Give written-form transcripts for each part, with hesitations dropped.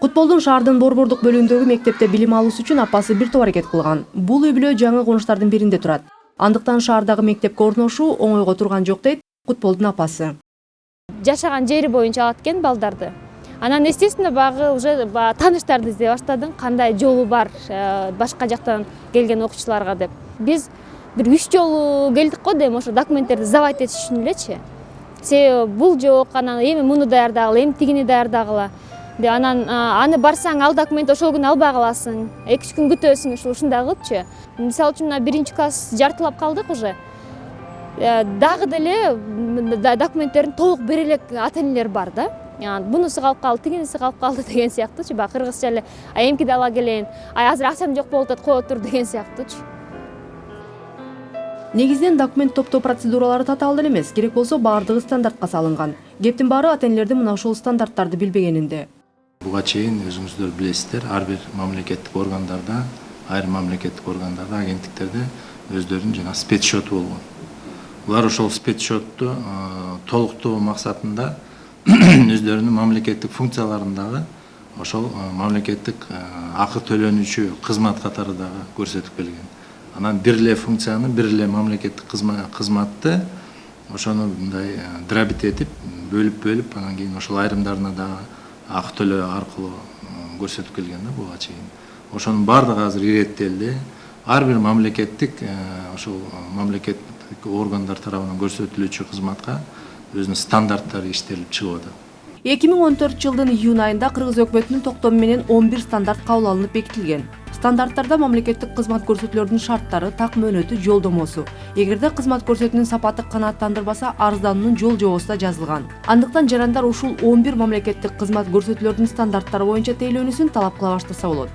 Кутболдун шаардын Борбордук бөлүгүндөгү мектепте билим алуусу үчүн апасы бир топ аракет кылган. Бул үй бүлө жаңы конуштардын биринде турат. Андыктан шаардагы мектепке орношуу оңойго турган жок дейт Кутболдун апасы. Жашаган жери боюнча алат экен балдарды. Анан естественно багы уже тааныштарды издей баштадым, кандай жолу бар башка жактан келген окуучуларга деп. Биз бир 3 жолу келдик го дейм, ошо документтерди сдавать этиш үчүн элечи. Себеби бул жок, анан эми муну даярдагыла, эми тигини даярдагыла. Анан аны барсаң ал документ ошол күнү албай каласың, 2 күн күтөсүң, ушундай кылыпчы. Мисалы үчүн мына 1-класс жартылап калдык уже. Дагы деле документтерин толук бере элек ата-энелер бар да. Бунусу калып калды, тигиниси калып калды деген сыяктуучу, баягы кыргызча эле эмкиди ала келейин, азыр акчам жок болуп атат, кое тур деген сыяктуучу. Негизинен документ топтоо процедуралары татаал деле эмес, керек болсо баардыгы стандартка салынган. Кептин баары ата-энелердин мына ушул стандарттарды билбегенинде. Буга чейин өзүңүздөр билесиздер, ар бир мамлекеттик органдарда, айрым мамлекеттик органдарда, агенттиктерде өздөрүнүн жана спецсчету болгон. Булар ошол спецсчетту толуктоо максатында өздөрүнүн мамлекеттик функцияларындагы ошол мамлекеттик акы төлөнүүчү кызмат катары дагы көрсөтүп келген. Анан бир эле функцияны, бир эле мамлекеттик кызматты ошону мындай дробит этип, бөлүп, анан кийин ошол айрымдарына дагы акы төлөө аркылуу көрсөтүп келген да буга чейин. Ошонун баардыгы азыр иреттелди. Ар бир мамлекеттик ошол мамлекеттик органдар тарабынан көрсөтүлүүчү кызматка өзүнүн стандарттары иштелип чыгып атат. 2014 жылдын июнь айында Кыргыз өкмөтүнүн токтому менен 11 стандарт кабыл алынып бекитилген. Стандарттарда мамлекеттик кызмат көрсөтүүлөрдүн шарттары, так мөөнөтү, жолдомосу, эгерде кызмат көрсөтүүнүн сапаты канааттандырбаса, арыздануунун жол жобосу да жазылган. Андыктан жарандар ушул 11 мамлекеттик кызмат көрсөтүүлөрдүн стандарттары боюнча тейлөөнүүсүн талап кыла баштаса болот.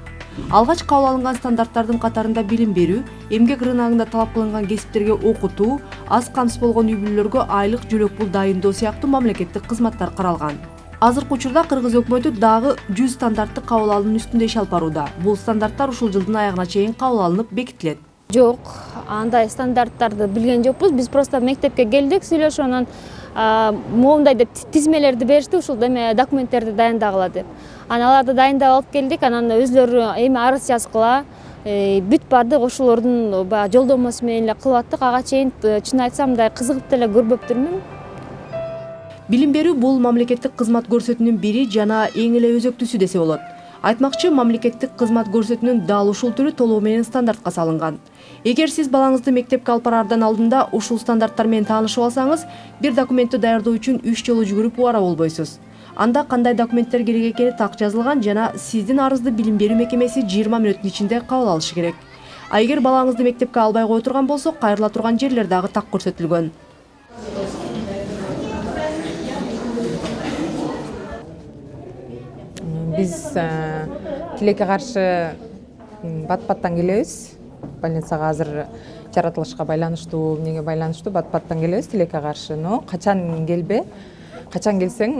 Алгач кабыл алынган стандарттардын катарында билим берүү, эмгек рыногунда талап кылынган кесиптерге окутуу, аз камсыз болгон үй бүлөлөргө айлык, жөлөк пул дайындоо сыяктуу мамлекеттик кызматтар каралган. Азыркы учурда Кыргыз өкмөтү дагы 100 стандартты кабыл алуунун үстүндө иш алып барууда. Бул стандарттар ушул жылдын аягына чейин кабыл алынып бекитилет. Жок, андай стандарттарды билген жокпуз. Биз просто мектепке келдик, сүйлөшүп, анан моундай деп тизмелерди беришти, ушул документтерди дайындагыла деп. Анан аларды дайындап алып келдик, анан өзлөрү эми арыз жазгыла, бүт бардык ошолордун жолдомосу менен эле кылып аттык. Ага чейин чын айтсам мындай кызыгып деле көрбөптүрмүн. Билим берүү бул мамлекеттик кызмат көрсөтүүнүн бири жана эң эле өзөктүүсү десе болот. Айтмакчы, мамлекеттик кызмат көрсөтүүнүн дал ушул түрү толугу менен стандартка салынган. Эгер сиз балаңызды мектепке алып бараардан алдында ушул стандарттар менен таанышып алсаңыз, бир документти даярдоо үчүн 3 жолу жүгүрүп убара болбойсуз. Анда кандай документтер керек экени так жазылган жана сиздин арызды билим берүү мекемеси 20 мүнөттүн ичинде кабыл алышы керек. А эгер балаңызды мектепке албай кое турган болсо, кайрыла турган жерлер дагы так көрсөтүлгөн. Биз тилекке каршы бат-баттан келебиз. Больницага азыр жаратылышка байланыштуу, эмнеге байланыштуу бат-баттан келебиз тилекке каршы. Но качан келбе, качан келсең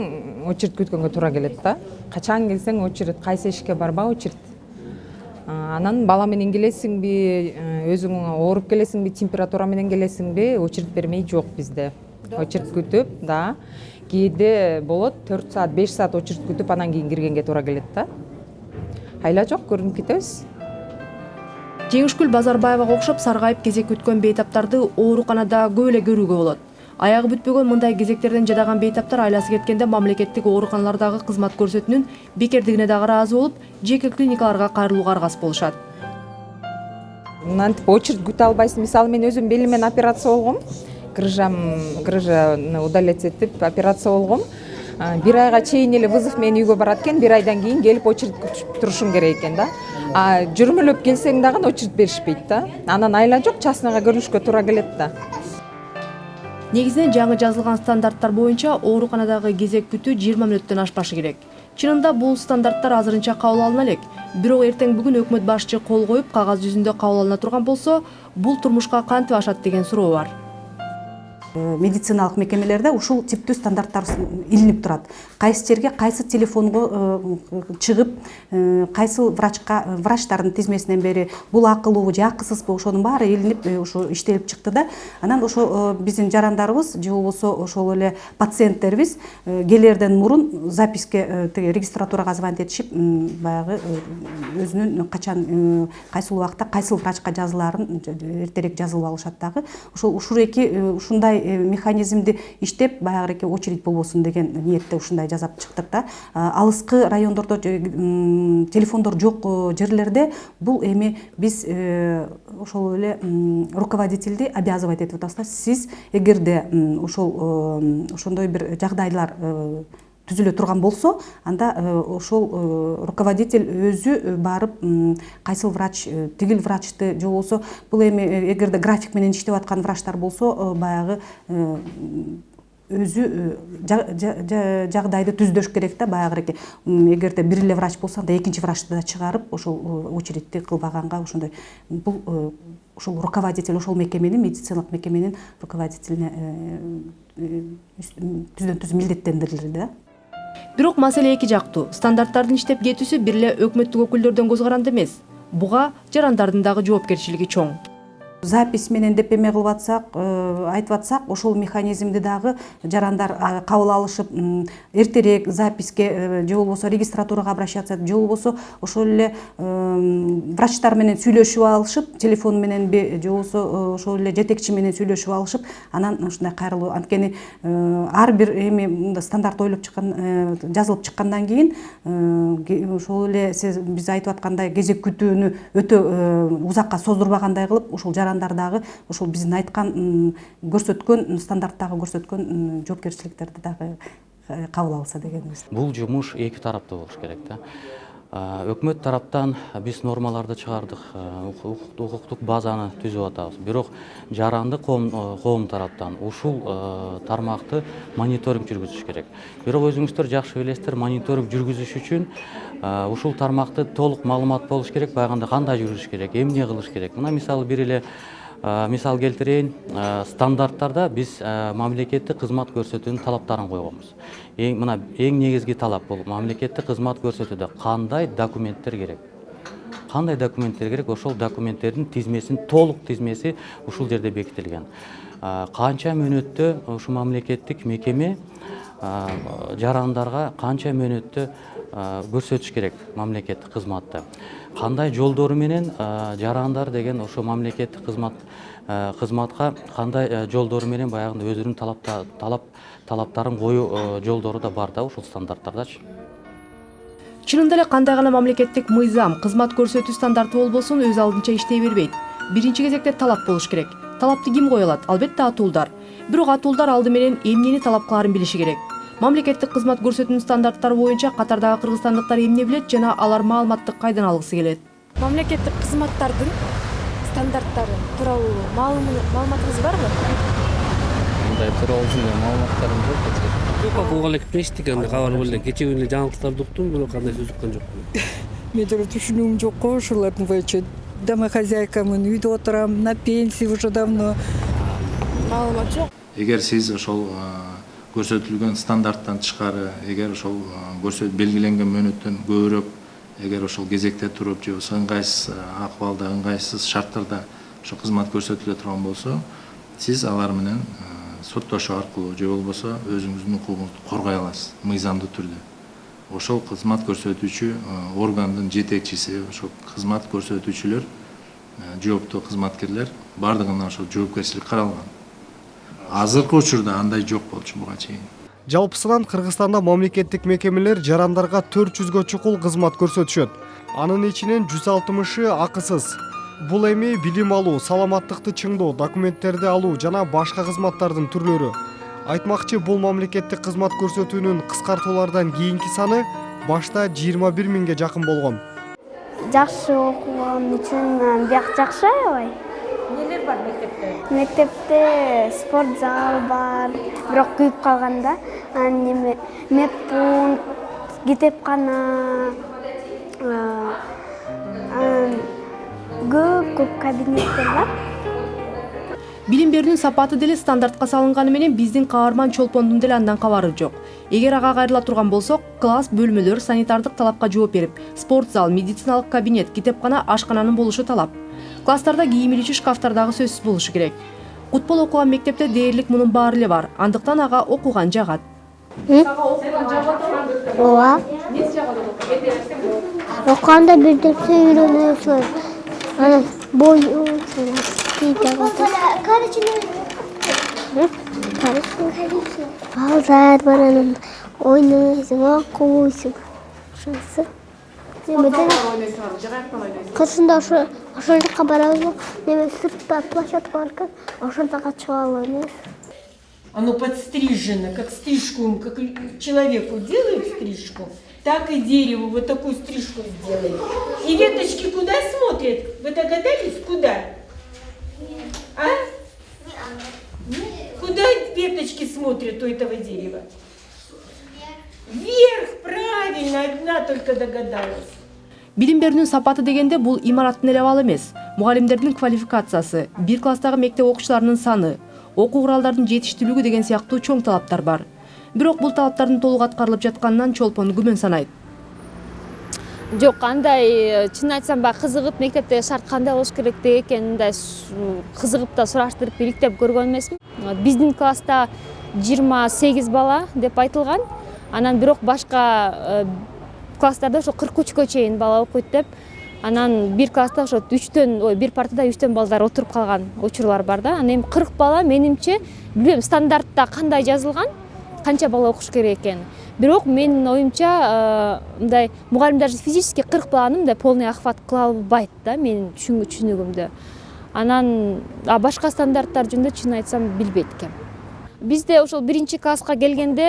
очередь күткөнгө туура келет да. Качан келсең очередь, кайсы эшикке барба очередь. Анан бала менен келесиңби, өзүң ооруп келесиңби, температура менен келесиңби, очередь бермей жок бизде. Очередь күтүп, да. Кээде болот 4 саат, 5 саат очередь күтүп, анан кийин киргенге туура келет да. Айла жок, көрүнүп кетебиз. Жеңишкүл Базарбаевага окшоп саргайып кезек күткөн бейтаптарды ооруканада көп эле көрүүгө болот. Аягы бүтпөгөн мындай кезектерден жадаган бейтаптар айласы кеткенде мамлекеттик ооруканалардагы кызмат көрсөтүүнүн бекердигине дагы ыраазы болуп, жеке клиникаларга кайрылууга аргасыз болушат. Мынтип очередь күтө албайсың. Мисалы мен өзүм белимен операция болгом. Грыжаны удалять этип операция болгом. Бир айга чейин эле вызов менен үйгө барат экен, бир айдан кийин келип очередь күтүп турушуң керек экен да. Жүрмөлөп келсең дагы очередь беришпейт да. Анан айла жок, частныйга көрүнүшкө туура келет да. Негизинен жаңы жазылган стандарттар боюнча ооруканадагы кезек күтүү 20 мүнөттөн ашпашы керек. Чынында бул стандарттар азырынча кабыл алына элек. Бирок эртең бүгүн өкмөт башчы кол коюп, кагаз жүзүндө кабыл алына турган болсо, бул турмушка кантип ашат деген суроо бар. медициналык мекемелерде ушул типтүү стандарттар илинип турат. Кайсы жерге кайсы телефонго чыгып, кайсыл врачтардын тизмесинен бери бул акылуу же акысызбы ошонун баары илинип ушу иштелип чыкты да. Анан ошо биздин жарандарыбыз же болбосо ошол эле пациенттерибиз келерден мурун записке регистратурага звонить этишип, баягы өзүнүн качан кайсыл убакта кайсыл врачка жазылаарын эртерээк жазылып алышат дагы. Ошол ушундай механизмди иштеп, баягы очередь болбосун деген ниетте ушундай жасап чыктык да. Алыскы райондордо телефондор жок жерлерде бул эми биз ошол эле руководительди обязывать этип атабыз да. Сиз эгерде ошондой бир жагдайлар түзүлө турган болсо, анда ошол руководитель өзү барып кайсыл врач, тигил врачты же болбосо, бул эми эгерде график менен иштеп аткан врачтар болсо, баягы өзү жагдайды түздөш керек да, баягы эгерде бир эле врач болсо, анда экинчи врачты да чыгарып, ошол очередти кылбаганга ошондой бул ошол руководитель, ошол мекеменин, медициналык мекеменин руководителине түздөн түз милдеттендирилди да. Бирок маселе эки жактуу. Стандарттардын иштеп кетүүсү бир эле өкмөттүк өкүлдөрдөн көз каранды эмес. Буга жарандардын дагы жоопкерчилиги чоң. Запись менен деп эме кылып атсак, айтып атсак, ошол механизмди дагы жарандар кабыл алышып, эртерээк записке же болбосо регистратурага обращаться, же болбосо ошол эле врачтар менен сүйлөшүп алышып, телефон мененби, же болбосо ошол эле жетекчи менен сүйлөшүп алышып, анан ушундай кайрылуу. Анткени ар бир эми стандарт ойлоп чыккан, жазылып чыккандан кийин ошол эле биз айтып аткандай кезек күтүүнү өтө узакка создурбагандай кылып, ошол жарандардагы ошол биздин айткан көрсөткөн стандарттагы көрсөткөн жоопкерчиликтерди дагы кабыл алса дегенбиз. Бул жумуш эки тараптуу болуш керек да. Өкмөт тараптан биз нормаларды чыгардык, укуктук базаны түзүп атабыз. Бирок жаранды коом тараптан ушул тармакты мониторинг жүргүзүш керек. Бирок өзүңүздөр жакшы билесиздер, мониторинг жүргүзүш үчүн ушул тармакты толук маалымат болуш керек, байганда кандай жүрүш керек, эмне кылыш керек. Мына мисалы бир эле мисал келтирейин, стандарттарда биз мамлекеттик кызмат көрсөтүүнүн талаптарын койгонбуз. Эң негизги талап бул мамлекеттик кызмат көрсөтүүдө кандай документтер керек. Кандай документтер керек, ошол документтердин тизмесин, толук тизмеси ушул жерде бекитилген. Канча мөөнөттө ушу мамлекеттик мекеме жарандарга канча мөөнөттө көрсөтүш керек мамлекеттик кызматты. Кандай жолдору менен жарандар деген ошо мамлекеттик кызматка кандай жолдору менен баягы өзүнүн талаптарын коюу жолдору да бар да ушул стандарттардачы. Чынында эле кандай гана мамлекеттик мыйзам, кызмат көрсөтүү стандарты болбосун өз алдынча иштей бербейт. Биринчи кезекте талап болуш керек. Талапты ким кое алат? Албетте атуулдар. Бирок атуулдар алды менен эмнени талап кылаарын билиши керек. Мамлекеттик кызмат көрсөтүүнүн стандарттары боюнча катардагы кыргызстандыктар эмне билет жана алар маалыматты кайдан алгысы келет? Мамлекеттик кызматтардын стандарттары тууралуу маалыматыңыз барбы? Мындай тууралуу маалыматтарым жок эче. Жок, окууга эле кириштик, анда кабар эле кечээ күнү жаңылыктарды уктум, бирок кандай сөз уккан жокмун. Мен дагы түшүнүүм жок го ошолордун боюнча. Домохозяйкамын, үйдө отурам, на пенсии уже давно. Маалымат жок. Эгер сиз ошол көрсөтүлгөн стандарттан тышкары, эгер ошол белгиленген мөөнөттөн көбүрөөк, эгер ошол кезекте туруп же болбосо ыңгайсыз акыбалда, ыңгайсыз шарттарда ошо кызмат көрсөтүлө турган болсо, сиз алар менен соттошуу аркылуу же болбосо өзүңүздүн укугуңузду коргой аласыз мыйзамдуу түрдө. Ошол кызмат көрсөтүүчү органдын жетекчиси, ошол кызмат көрсөтүүчүлөр, жооптуу кызматкерлер бардыгына ошол жоопкерчилик каралган. Азыркы учурда андай жок болчу буга чейин. Жалпысынан Кыргызстанда мамлекеттик мекемелер жарандарга 400гө чукул кызмат көрсөтүшөт. Анын ичинен 160-ы акысыз. Бул эми билим алуу, саламаттыкты чыңдоо, документтерди алуу жана башка кызматтардын түрлөрү. Айтмакчы, бул мамлекеттик кызмат көрсөтүүнүн кыскартуулардан кийинки саны башта 21 миңге жакын болгон. Жакшы окуган үчүн бияк жакшы аябай. Нелер бар мектепте? Мектепте спорт зал бар, бирок күйүп калганда, медпункт, китепкана, көп кабинеттер бар. Билим берүүнүн сапаты деле стандартка салынганы менен биздин каарман Чолпондун деле андан кабары жок. Эгер ага кайрыла турган болсок, класс, бөлмөлөр санитардык талапка жооп берип, спорт зал, медициналык кабинет, китепкана, ашкананын болушу талап. Класстарда кийим илүүчү шкафтар дагы сөзсүз болушу керек. Кутбол окуган мектепте дээрлик мунун баары эле бар. Андыктан ага окуган жагат. Ооба. Окуганда бир нерсе үйрөнөсүң. Анан бой балдар бар, анан ойнойсуң, окуйсуң. Ошонусу. Кырсында ошол жака барабыз, неме сыртта площадка бар экен, ошол жака чыгып алабыз. Оно подстрижено, как стрижку, как человеку делают стрижку, так и дереву вот такую стрижку сделали. И веточки куда смотрят? Вы догадались, куда? А? Куда веточки смотрят у этого дерева? Вверх, правильно, одна только догадалась. Билим берүүнүн сапаты дегенде бул имараттын эле абалы эмес. Мугалимдердин квалификациясы, бир класстагы мектеп окуучуларынын саны, окуу куралдардын жетиштүүлүгү деген сыяктуу чоң талаптар бар. Бирок бул талаптардын толук аткарылып жатканынан Чолпон күмөн санайт. Жок, андай чын айтсам баягы кызыгып мектепте шарт кандай болуш керек деген мындай кызыгып да сураштырып иликтеп көргөн эмесмин. Биздин класста 28 бала деп айтылган. Анан бирок башка класстарда ошо 43гө чейин бала окуйт деп. Анан бир класста ошо бир партада 3төн балдар отуруп калган учурлар бар да. Анан эми 40 бала менимче билбейм стандартта кандай жазылган, канча бала окуш керек экен. Бирок менин оюмча мындай мугалим даже физически 40 баланы мындай полный охват кыла албайт да, менин түшүнүгүмдө. Анан башка стандарттар жөнүндө чын айтсам билбейт экенм. Бизде ошол 1-класска келгенде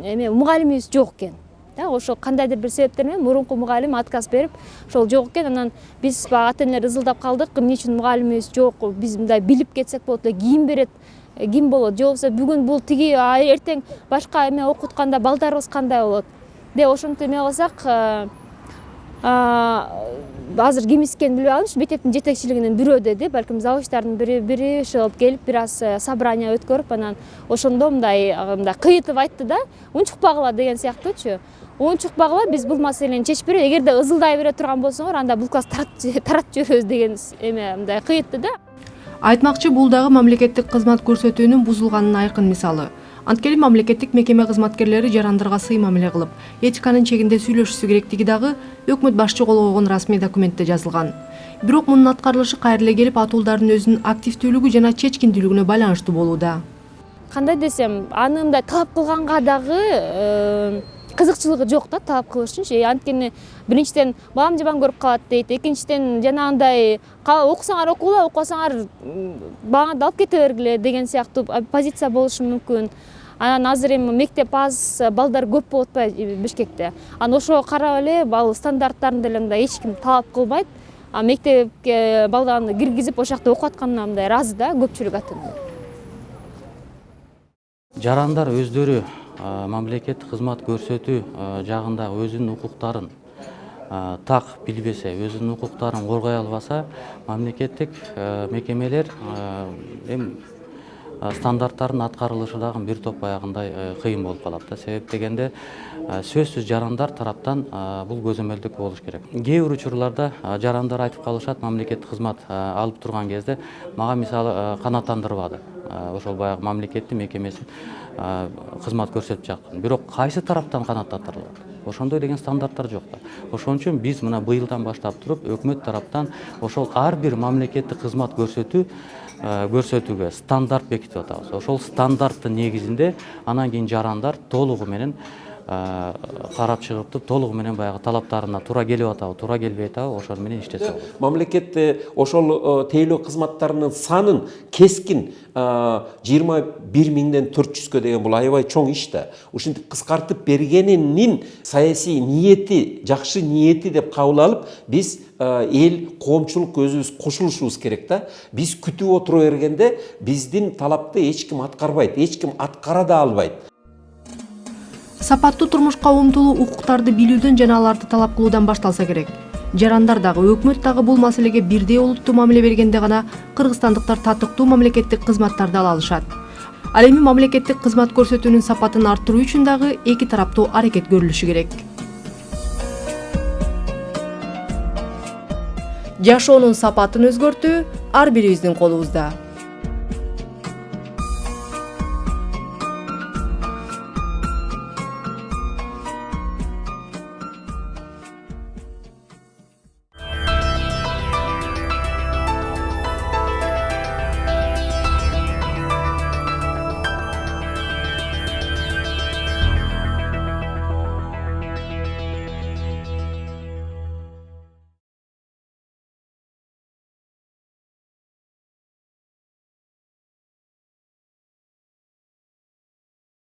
эме мугалимибиз жок экен. Да, ошол кандайдыр бир себептер менен мурунку мугалим отказ берип, ошол жок экен. Анан биз ата-энелер ызылдап калдык, эмне үчүн мугалимибиз жок? Биз мындай билип кетсек болот эле, ким берет, ким болот? Же болбосо бүгүн бул тиги, эртең башка эме окутканда балдарыбыз кандай болот? Деп ошентип эме кылсак, азыр ким экенин билбей калдым. Мектептин жетекчилигинин бирөө деди, балким завучтардын бири ошол келип бир аз собрание өткөрүп, анан ошондо мындай кыйытып айтты да, унчукпагыла деген сыяктуучу. Унчукпагыла, биз бул маселени чечип беребиз. Эгерде ызылдай бере турган болсоңор, анда бул класс таратып жиберебиз деген эме мындай кыйытты да. Айтмакчы, бул дагы мамлекеттик кызмат көрсөтүүнүн бузулганынын айкын мисалы. Анткени мамлекеттик мекеме кызматкерлери жарандарга сый мамиле кылып, этиканын чегинде сүйлөшүшү керектиги дагы өкмөт башчы кол койгон расмий документте жазылган. Бирок мунун аткарылышы кайра эле келип, атуулдардын өзүнүн активдүүлүгү жана чечкиндүүлүгүнө байланыштуу болууда. Кандай десем, аны мындай талап кылганга дагы кызыкчылыгы жок да, талап кылышынчы. Анткени биринчиден балам жаман көрүп калат дейт, экинчиден жанагындай окусаңар окугула, окубасаңар балаңарды алып кете бергиле деген сыяктуу позиция болушу мүмкүн. Анан азыр эми мектеп аз, балдар көп болуп атпайбы Бишкекте. Анан ошого карап эле ал стандарттарын деле мындай эч ким талап кылбайт. Мектепке балдарды киргизип ошол жакта окуп атканына мындай ыраазы да көпчүлүк ата-эне. Жарандар өздөрү мамлекеттик кызмат көрсөтүү жагында өзүнүн укуктарын так билбесе, өзүнүн укуктарын коргой албаса, мамлекеттик мекемелер стандарттардын аткарылышы дагы бир топ баягындай кыйын болуп калат да. Себеп дегенде сөзсүз жарандар тараптан бул көзөмөлдүк болуш керек. Кээ бир учурларда жарандар айтып калышат, мамлекеттик кызмат алып турган кезде мага мисалы канааттандырбады. Ошол баягы мамлекеттин мекемеси кызмат көрсөтүп жаткан. Бирок кайсы тараптан канааттандырылат? Ошондой деген стандарттар жок да. Ошон үчүн биз мына быйылдан баштап туруп өкмөт тараптан ошол ар бир мамлекеттик кызмат көрсөтүүгө стандарт бекитип атабыз. Ошол стандарттын негизинде анан кийин жарандар толугу менен карап чыгып, толугу менен баягы талаптарына туура келип атабы, туура келбей атабы, ошол менен иштесе болот. Мамлекетте ошол тейлөө кызматтарынын санын кескин 21 400 деген бул аябай чоң иш да. Ушинтип кыскартып бергенинин саясий ниети, жакшы ниети деп кабыл алып, биз эл, коомчулук өзүбүз кошулушубуз керек да. Биз күтүп отура бергенде биздин талапты эч ким аткарбайт, эч ким аткара да албайт. Сапаттуу турмушка умтулуу укуктарды билүүдөн жана аларды талап кылуудан башталса керек. жарандар дагы өкмөт дагы бул маселеге бирдей олуттуу мамиле бергенде гана кыргызстандыктар татыктуу мамлекеттик кызматтарды ала алышат. Ал эми мамлекеттик кызмат көрсөтүүнүн сапатын арттыруу үчүн дагы эки тараптуу аракет көрүлүшү керек. Жашоонун сапатын өзгөртүү ар бирибиздин колубузда.